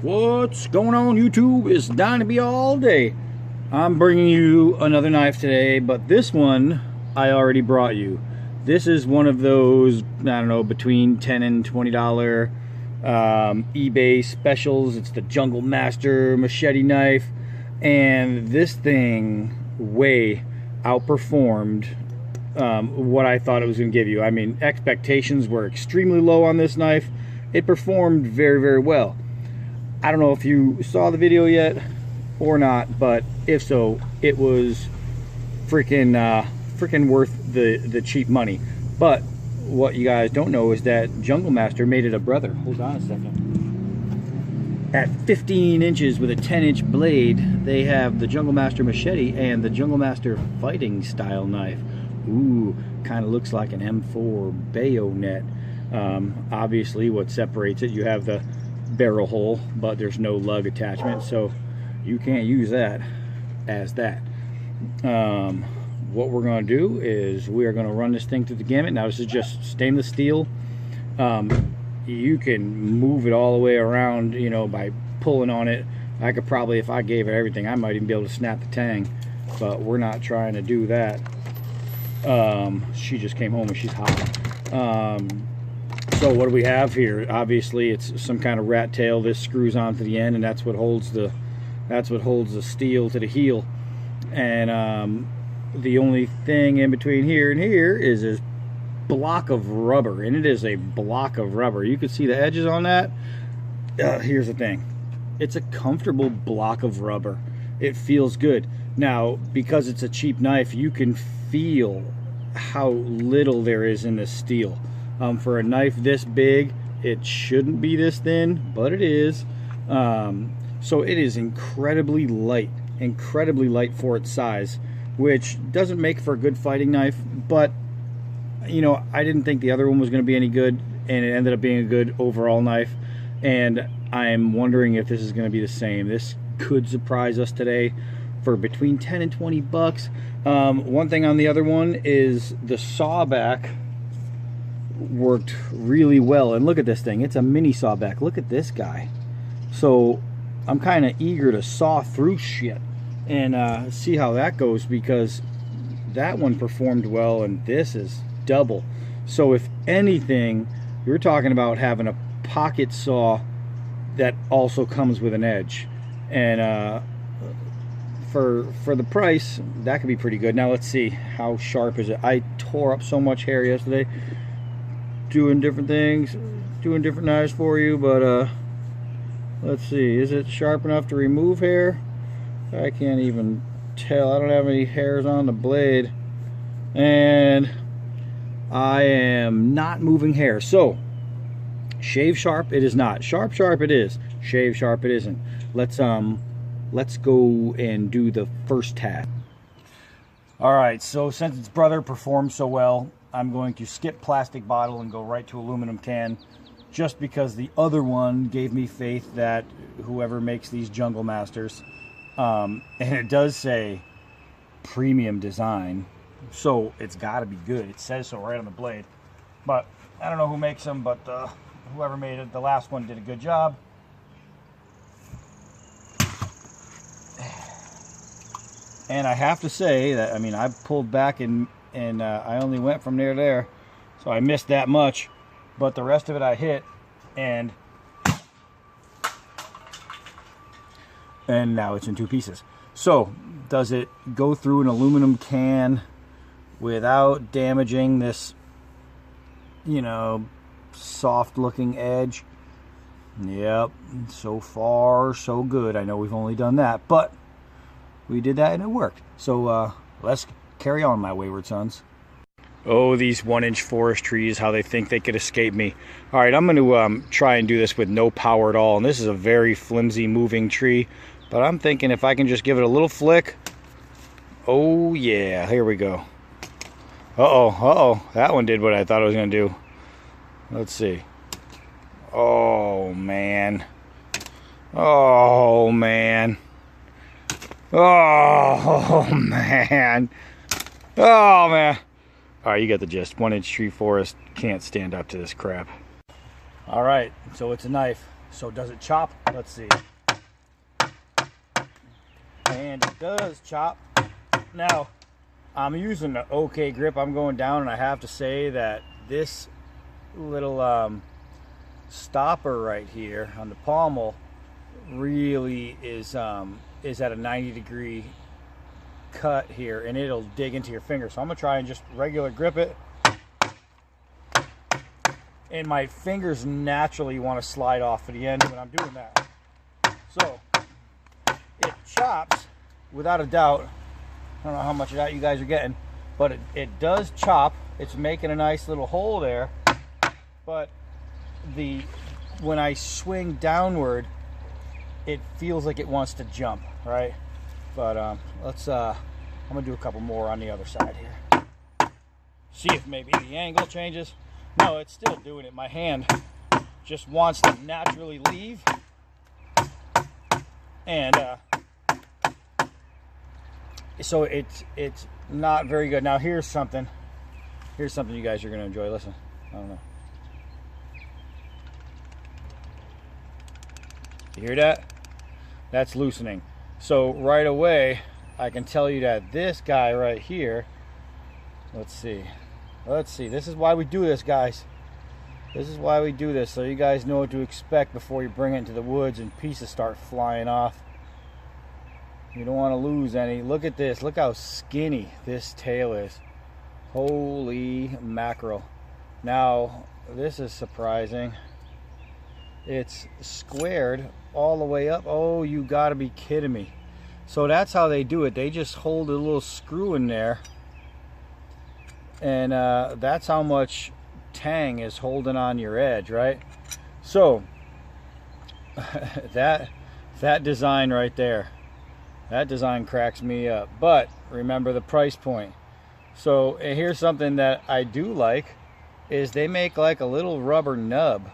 What's going on, YouTube? It's Don to be all day. I'm bringing you another knife today, but this one I already brought you. This is one of those, I don't know, between $10 and $20 eBay specials. It's the Jungle Master machete knife, and this thing way outperformed what I thought it was going to give you. I mean, expectations were extremely low on this knife. It performed very, very well. I don't know if you saw the video yet or not, but if so, it was freaking worth the cheap money. But what you guys don't know is that Jungle Master made it a brother. Hold on a second. At 15 inches with a 10-inch blade, they have the Jungle Master machete and the Jungle Master fighting style knife. Ooh, kind of looks like an M4 bayonet. Obviously, what separates it, you have the barrel hole, but there's no lug attachment, so you can't use that as that. What we're going to do is we are going to run this thing through the gamut. Now, this is just stainless steel. You can move it all the way around, you know, by pulling on it. I could probably, if I gave it everything, I might even be able to snap the tang, but we're not trying to do that. She just came home and she's hot. So what do we have here? Obviously, it's some kind of rat tail. This screws onto the end, and that's what holds the steel to the heel. And the only thing in between here and here is this block of rubber, and it is a block of rubber. You can see the edges on that. Here's the thing: it's a comfortable block of rubber. It feels good. Now, because it's a cheap knife, you can feel how little there is in this steel. For a knife this big, it shouldn't be this thin, but it is. So it is incredibly light for its size, which doesn't make for a good fighting knife. But, you know, I didn't think the other one was going to be any good, and it ended up being a good overall knife. And I'm wondering if this is going to be the same. This could surprise us today for between 10 and 20 bucks. One thing on the other one is the sawback worked really well. And look at this thing, it's a mini sawback. Look at this guy. So I'm kind of eager to saw through shit and see how that goes, because that one performed well and this is double. So if anything, you're talking about having a pocket saw that also comes with an edge, and for the price, that could be pretty good. Now let's see, how sharp is it? I tore up so much hair yesterday doing different things, doing different knives for you, but let's see, is it sharp enough to remove hair? I can't even tell. I don't have any hairs on the blade, and I am not moving hair. So shave sharp it is not, sharp it is, shave sharp it isn't. Let's go and do the first task. All right, so since its brother performed so well, I'm going to skip plastic bottle and go right to aluminum can, just because the other one gave me faith that whoever makes these Jungle Masters, and it does say premium design, so it's got to be good. It says so right on the blade, but I don't know who makes them, but whoever made it, the last one did a good job. And I have to say that, I mean, I pulled back and I only went from there to there, so I missed that much, but the rest of it I hit, and now it's in two pieces. So does it go through an aluminum can without damaging this, you know, soft looking edge? Yep, so far so good. I know we've only done that, but we did that and it worked. So let's carry on, my wayward sons. Oh, these 1-inch forest trees, how they think they could escape me. All right, I'm going to try and do this with no power at all. And this is a very flimsy moving tree, but I'm thinking if I can just give it a little flick. Oh yeah, here we go. Uh-oh, that one did what I thought it was going to do. Let's see. Oh man. Oh man. Oh man. Oh man. Alright, you got the gist. 1-inch tree forest can't stand up to this crap. Alright, so it's a knife. So does it chop? Let's see. And it does chop. Now, I'm using an okay grip. I'm going down, and I have to say that this little stopper right here on the pommel really is at a 90-degree cut here, and it'll dig into your finger. So I'm gonna try and just regular grip it, and my fingers naturally want to slide off at the end when I'm doing that. So it chops without a doubt. I don't know how much of that you guys are getting, but it does chop. It's making a nice little hole there, but when I swing downward, it feels like it wants to jump, right? But I'm gonna do a couple more on the other side here. See if maybe the angle changes. No, it's still doing it. My hand just wants to naturally leave, and so it's not very good. Now here's something you guys are gonna enjoy. Listen, I don't know. You hear that? That's loosening. So right away, I can tell you that this guy right here, let's see. This is why we do this, guys. This is why we do this, so you guys know what to expect before you bring it into the woods and pieces start flying off. You don't want to lose any. Look at this. Look how skinny this tail is. Holy mackerel. Now, this is surprising. It's squared all the way up. Oh, you gotta be kidding me. So that's how they do it. They just hold a little screw in there, and that's how much tang is holding on your edge, right? So that design right there, that design cracks me up. But remember the price point. So here's something that I do like, is they make like a little rubber nub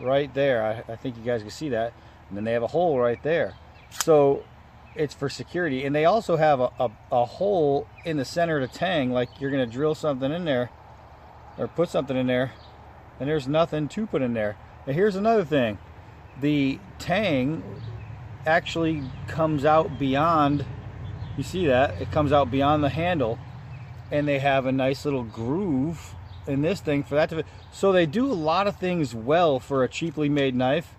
right there. I think you guys can see that. And then they have a hole right there. So it's for security. And they also have a hole in the center of the tang, like you're going to drill something in there or put something in there, and there's nothing to put in there. And here's another thing. The tang actually comes out beyond, you see that? It comes out beyond the handle, and they have a nice little groove in this thing for that to fit. So they do a lot of things well for a cheaply made knife.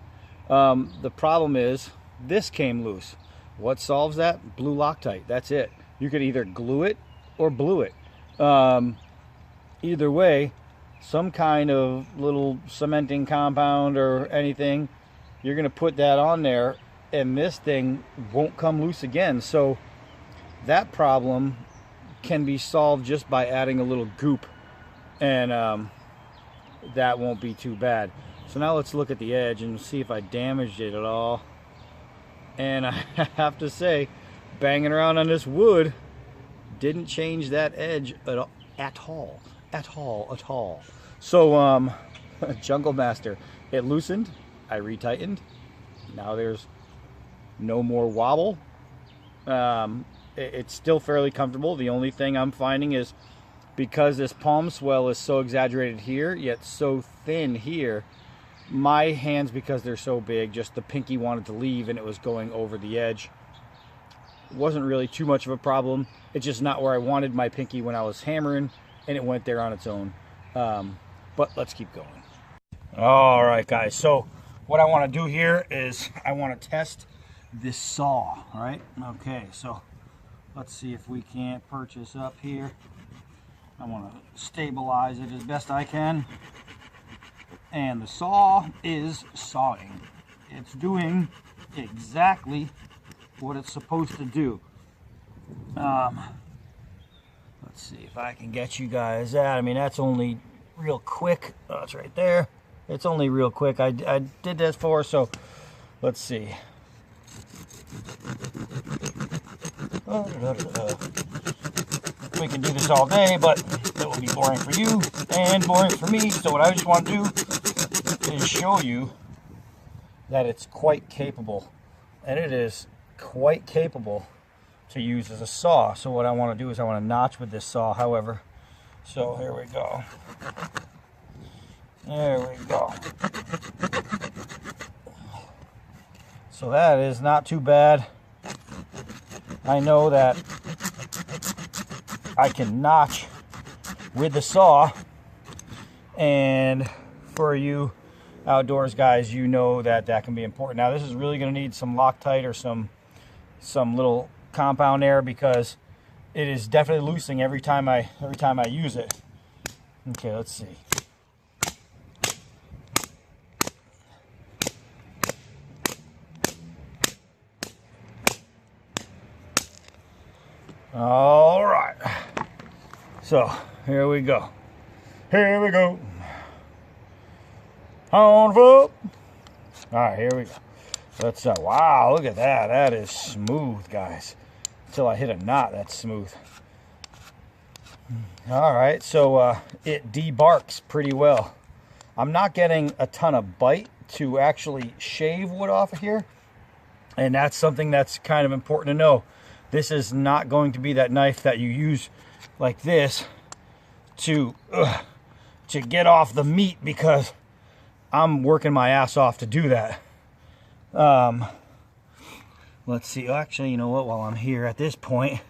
The problem is this came loose. What solves that? Blue Loctite. That's it. You could either glue it or blue it. Either way, some kind of little cementing compound or anything, you're going to put that on there, and this thing won't come loose again. So that problem can be solved just by adding a little goop, and that won't be too bad. So now let's look at the edge and see if I damaged it at all. And I have to say, banging around on this wood didn't change that edge at all. So Jungle Master, it loosened, I retightened. Now there's no more wobble. It's still fairly comfortable. The only thing I'm finding is, because this palm swell is so exaggerated here, yet so thin here, my hands, because they're so big, just the pinky wanted to leave and it was going over the edge. It wasn't really too much of a problem. It's just not where I wanted my pinky when I was hammering, and it went there on its own. But let's keep going. All right, guys. So what I want to do here is I want to test this saw. All right. Okay. So let's see if we can't purchase up here. I want to stabilize it as best I can. And the saw is sawing. It's doing exactly what it's supposed to do. Let's see if I can get you guys that. I mean, that's only real quick. Oh, it's right there. It's only real quick. I did this for, so let's see. We can do this all day, but it will be boring for you and boring for me. So what I just want to do is show you that it's quite capable, and it is quite capable to use as a saw. So what I want to do is I want to notch with this saw, however. So here we go. There we go. So that is not too bad. I know that I can notch with the saw, and for you outdoors guys, you know that that can be important. Now this is really going to need some Loctite or some little compound there, because it is definitely loosening every time I use it. Okay, let's see. All right, so here we go. Here we go. On foot. All right, here we go. Let's wow, look at that. That is smooth, guys. Until I hit a knot, that's smooth. All right, so it debarks pretty well. I'm not getting a ton of bite to actually shave wood off of here, and that's something that's kind of important to know. This is not going to be that knife that you use like this to get off the meat, because I'm working my ass off to do that. Let's see. Actually, you know what? While I'm here at this point,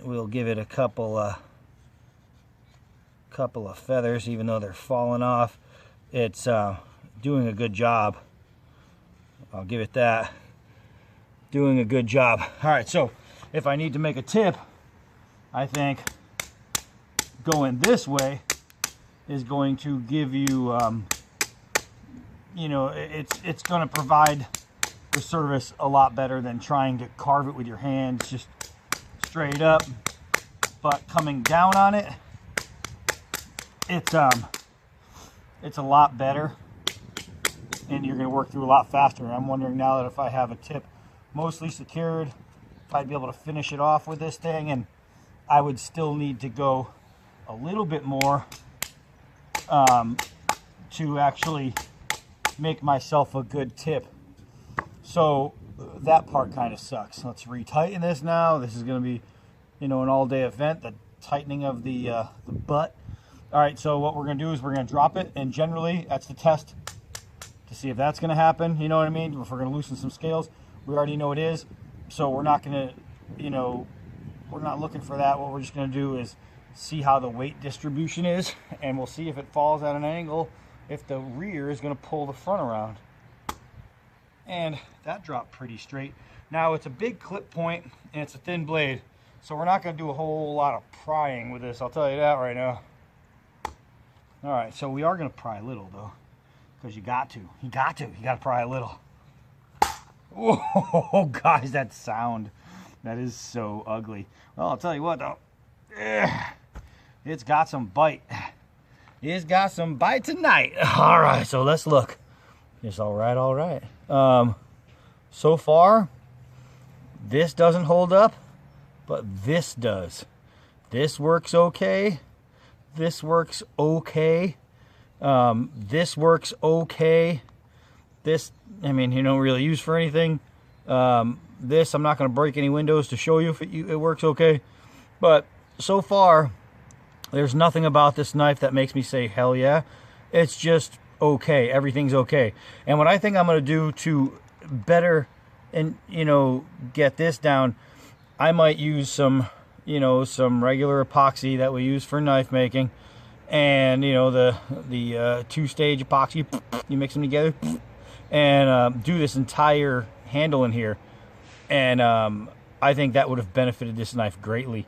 we'll give it a couple of feathers, even though they're falling off. It's doing a good job. I'll give it that. Doing a good job. All right, so if I need to make a tip, I think going this way is going to give you, you know, it's going to provide the service a lot better than trying to carve it with your hands just straight up. But coming down on it, it's a lot better, and you're going to work through a lot faster. I'm wondering now that if I have a tip mostly secured, if I'd be able to finish it off with this thing, and I would still need to go a little bit more to actually make myself a good tip. So that part kind of sucks. Let's retighten this now. This is going to be, you know, an all-day event, the tightening of the butt. All right, so what we're going to do is we're going to drop it, and generally that's the test to see if that's going to happen. You know what I mean? If we're going to loosen some scales, we already know it is, so we're not going to, you know, we're not looking for that. What we're just going to do is see how the weight distribution is, and we'll see if it falls at an angle, if the rear is going to pull the front around. And that dropped pretty straight. Now it's a big clip point and it's a thin blade, so we're not going to do a whole lot of prying with this, I'll tell you that right now. All right, so we are going to pry a little though, because you got to pry a little. Oh, guys, that sound, that is so ugly. Well, I'll tell you what though, it's got some bite. It's got some bite tonight. All right, so let's look. It's all right. So far, this doesn't hold up, but this does. This works okay. This works okay. This works okay. This, I mean, you don't really use for anything. This, I'm not going to break any windows to show you if it works okay. But so far, there's nothing about this knife that makes me say, hell yeah. It's just okay. Everything's okay. And what I think I'm going to do to better, and, you know, get this down, I might use some, you know, some regular epoxy that we use for knife making. And, you know, the two-stage epoxy, you mix them together, and do this entire handle in here. And I think that would have benefited this knife greatly,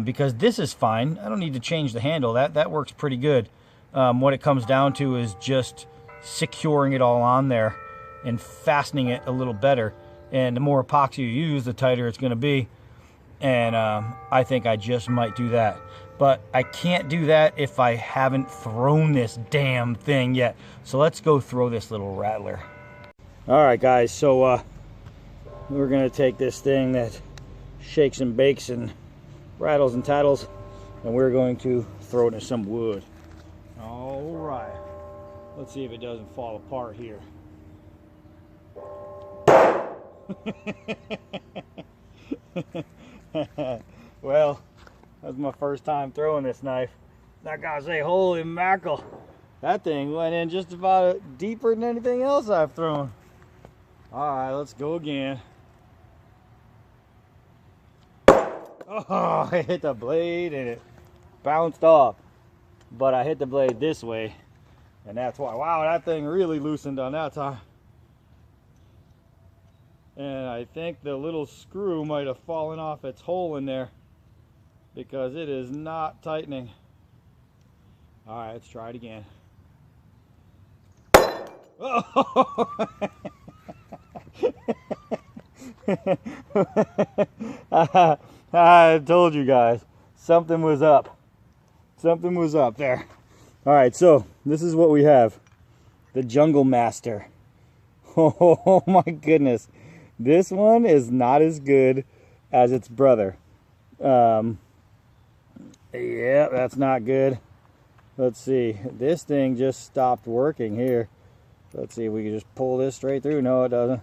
because this is fine. I don't need to change the handle. That works pretty good. What it comes down to is just securing it all on there and fastening it a little better. And the more epoxy you use, the tighter it's going to be. And I think I just might do that. But I can't do that if I haven't thrown this damn thing yet. So let's go throw this little rattler. All right, guys, so we're going to take this thing that shakes and bakes and rattles and tattles, and we're going to throw it in some wood. All right, let's see if it doesn't fall apart here. Well, that was my first time throwing this knife. I gotta say, holy mackerel, that thing went in just about deeper than anything else I've thrown. All right, let's go again. Oh, I hit the blade and it bounced off. But I hit the blade this way, and that's why. Wow, that thing really loosened on that time. And I think the little screw might have fallen off its hole in there because it is not tightening. All right, let's try it again. Oh! I told you guys, something was up. Something was up there. All right, so this is what we have. The Jungle Master. Oh my goodness. This one is not as good as its brother. Yeah, that's not good. Let's see. This thing just stopped working here. Let's see if we can just pull this straight through. No, it doesn't.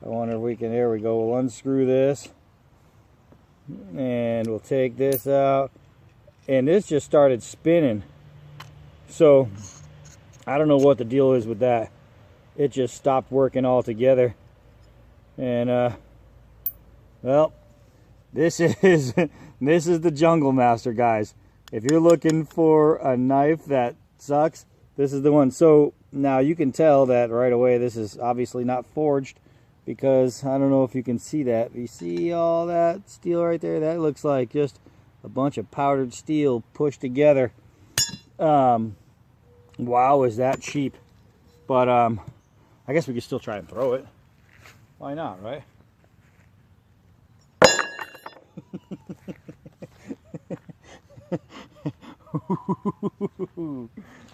I wonder if we can, there we go. We'll unscrew this. And we'll take this out. And this just started spinning. So, I don't know what the deal is with that. It just stopped working altogether. And, well, this is the Jungle Master, guys. If you're looking for a knife that sucks, this is the one. So, now you can tell that right away this is obviously not forged, because I don't know if you can see that. You see all that steel right there? That looks like just a bunch of powdered steel pushed together. Wow, is that cheap. But I guess we could still try and throw it. Why not, right?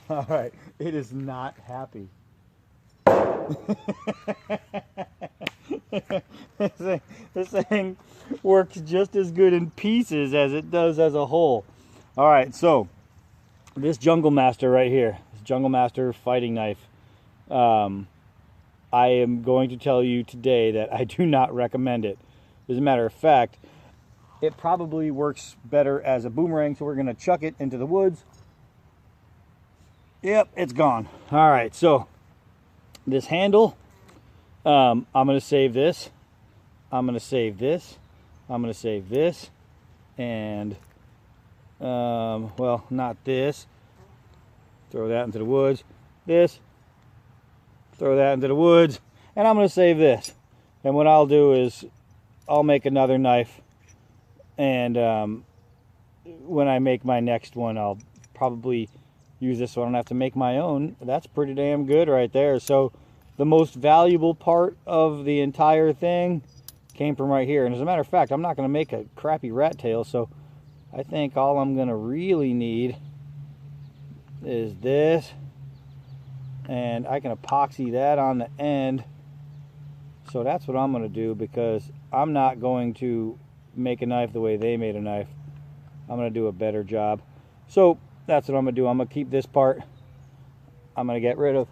All right, it is not happy. This thing works just as good in pieces as it does as a whole. All right, so this Jungle Master right here, this Jungle Master fighting knife, I am going to tell you today that I do not recommend it. As a matter of fact, it probably works better as a boomerang, so we're going to chuck it into the woods. Yep, it's gone. All right, so this handle, I'm going to save this. I'm going to save this. I'm going to save this. And, well, not this. Throw that into the woods. This. Throw that into the woods. And I'm going to save this. And what I'll do is I'll make another knife. And when I make my next one, I'll probably use this so I don't have to make my own. That's pretty damn good right there. So the most valuable part of the entire thing came from right here. And as a matter of fact, I'm not going to make a crappy rat tail, so I think all I'm going to really need is this. And I can epoxy that on the end. So that's what I'm going to do, because I'm not going to make a knife the way they made a knife. I'm going to do a better job. So that's what I'm going to do. I'm going to keep this part. I'm going to get rid of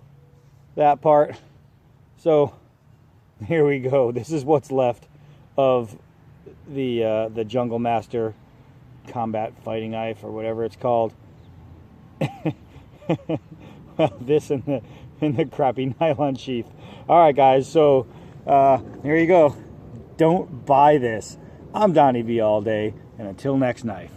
that part. So here we go. This is what's left of the Jungle Master combat fighting knife, or whatever it's called. Well, this in the crappy nylon sheath. All right, guys. So here you go. Don't buy this. I'm Donnie B all day, and until next knife.